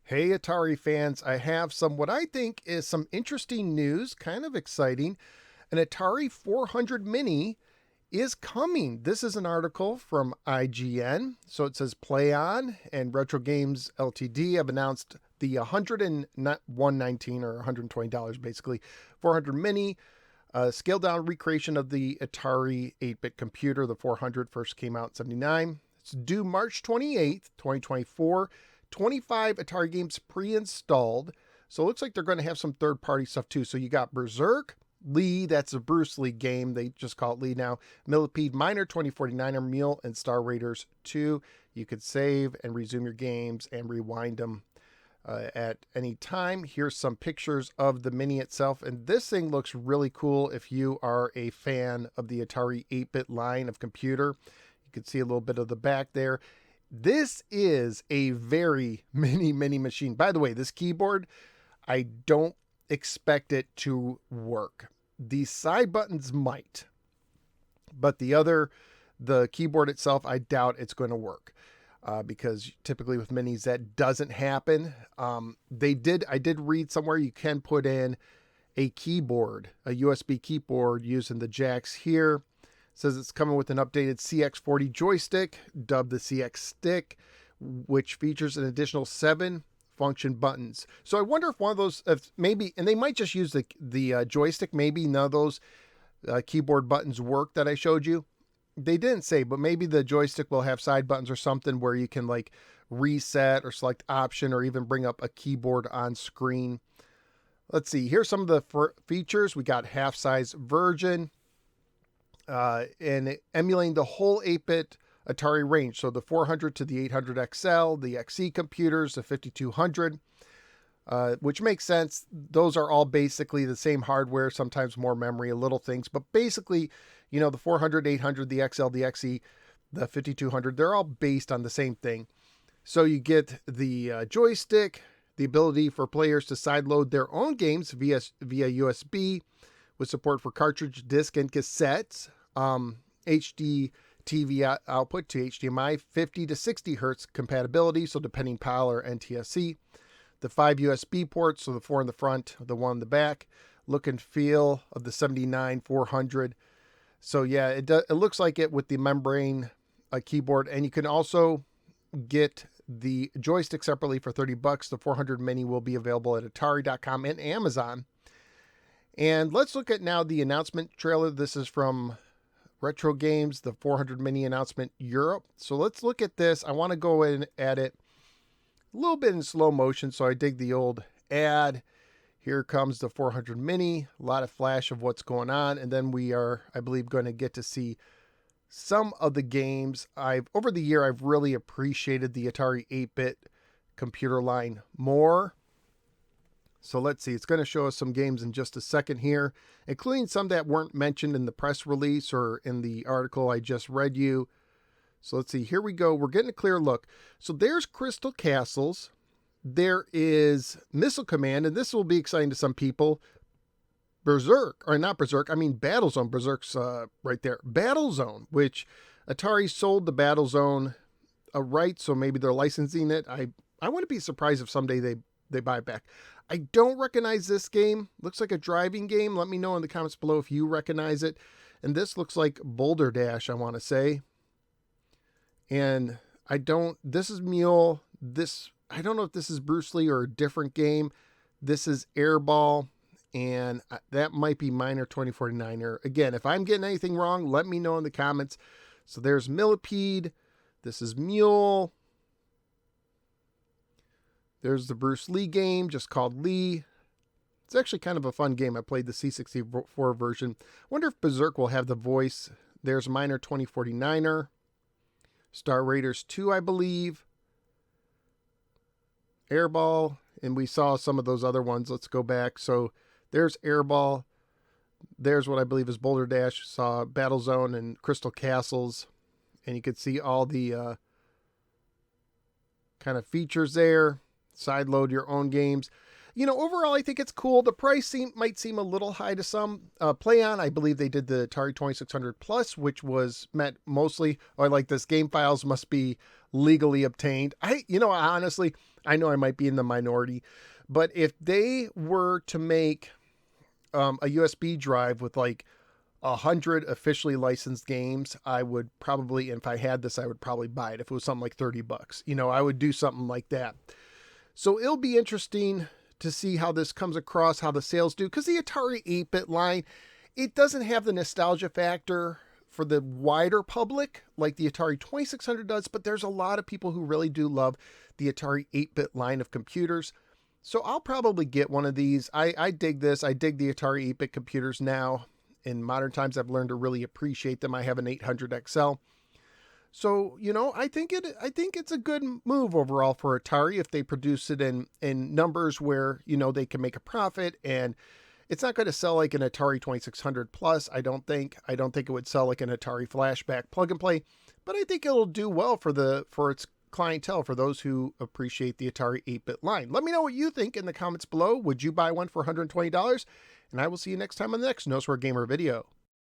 Hey, Atari fans, I have what I think is some interesting news, kind of exciting. An Atari 400 Mini is coming. This is an article from IGN. So it says Play On and Retro Games Ltd. have announced the 119 or $120 basically 400 Mini, scaled down recreation of the Atari 8-bit computer. The 400 first came out in 79. It's due March 28th, 2024. 25 Atari games pre-installed. So it looks like they're going to have some third-party stuff too. So you got Berserk, Lee, that's a Bruce Lee game. They just call it Lee now. Millipede, Miner, 2049er, Mule, and Star Raiders 2. You could save and resume your games and rewind them at any time. Here's some pictures of the Mini itself. And this thing looks really cool if you are a fan of the Atari 8-bit line of computer. You can see a little bit of the back there. This is a very mini machine. By the way, this keyboard, I don't expect it to work. The side buttons might, but the keyboard itself, I doubt it's going to work because typically with minis that doesn't happen. I did read somewhere you can put in a keyboard, a USB keyboard using the jacks here. Says it's coming with an updated CX40 joystick, dubbed the CX Stick, which features an additional 7 function buttons. So I wonder if one of those, if maybe, and they might just use the joystick. Maybe none of those keyboard buttons work that I showed you. They didn't say, but maybe the joystick will have side buttons or something where you can like reset or select option or even bring up a keyboard on screen. Let's see. Here's some of the features. We got half-size version. And emulating the whole 8-bit Atari range. So the 400 to the 800 XL, the XE computers, the 5200, which makes sense. Those are all basically the same hardware, sometimes more memory, little things. But basically, the 400, 800, the XL, the XE, the 5200, they're all based on the same thing. So you get the joystick, the ability for players to sideload their own games via USB, with support for cartridge, disc, and cassettes, HD TV output to HDMI, 50 to 60 hertz compatibility, so depending PAL or NTSC. The 5 USB ports, so the 4 in the front, the 1 in the back. Look and feel of the 79 400. So yeah, it looks like it with the membrane keyboard, and you can also get the joystick separately for $30. The 400 Mini will be available at Atari.com and Amazon. And let's look at now the announcement trailer. This is from Retro Games, the 400 Mini announcement Europe. So let's look at this. I want to go in at it a little bit in slow motion. So I dig the old ad. Here comes the 400 Mini. A lot of flash of what's going on. And then we are, I believe, going to get to see some of the games. Over the year, I've really appreciated the Atari 8-bit computer line more. So let's see, it's going to show us some games in just a second here, including some that weren't mentioned in the press release or in the article I just read you. So let's see, here we go. We're getting a clear look. So there's Crystal Castles. There is Missile Command, and this will be exciting to some people. Berserk, or not Berserk, I mean Battlezone. Berserk's right there. Battlezone, which Atari sold the Battlezone rights, so maybe they're licensing it. I wouldn't be surprised if someday they buy it back. I don't recognize this game. Looks like a driving game. Let me know in the comments below if you recognize it. And this looks like Boulder Dash, I want to say. And this is Mule. I don't know if this is Bruce Lee or a different game. This is Airball. And that might be Miner 2049er. Again, if I'm getting anything wrong, let me know in the comments. So there's Millipede. This is Mule. There's the Bruce Lee game, just called Lee. It's actually kind of a fun game. I played the C64 version. Wonder if Berserk will have the voice. There's Miner 2049er. Star Raiders 2, I believe. Airball. And we saw some of those other ones. Let's go back. So there's Airball. There's what I believe is Boulder Dash. Saw Battlezone and Crystal Castles. And you could see all the kind of features there. Sideload your own games. Overall, I think it's cool. The price might seem a little high to some. Play On, I believe they did the Atari 2600 Plus, which was meant mostly, I like this, game files must be legally obtained. Honestly, I know I might be in the minority, but if they were to make a USB drive with like 100 officially licensed games, I would probably, if I had this, I would probably buy it. If it was something like $30, I would do something like that. So it'll be interesting to see how this comes across, how the sales do, because the Atari 8-bit line, it doesn't have the nostalgia factor for the wider public like the Atari 2600 does, but there's a lot of people who really do love the Atari 8-bit line of computers. So I'll probably get one of these. I dig this. I dig the Atari 8-bit computers now. In modern times, I've learned to really appreciate them. I have an 800 XL. So, I think it's a good move overall for Atari if they produce it in numbers where, they can make a profit, and it's not going to sell like an Atari 2600 Plus. I don't think it would sell like an Atari Flashback plug and play, but I think it'll do well for its clientele, for those who appreciate the Atari 8-bit line. Let me know what you think in the comments below. Would you buy one for $120? And I will see you next time on the next No Swear Gamer video.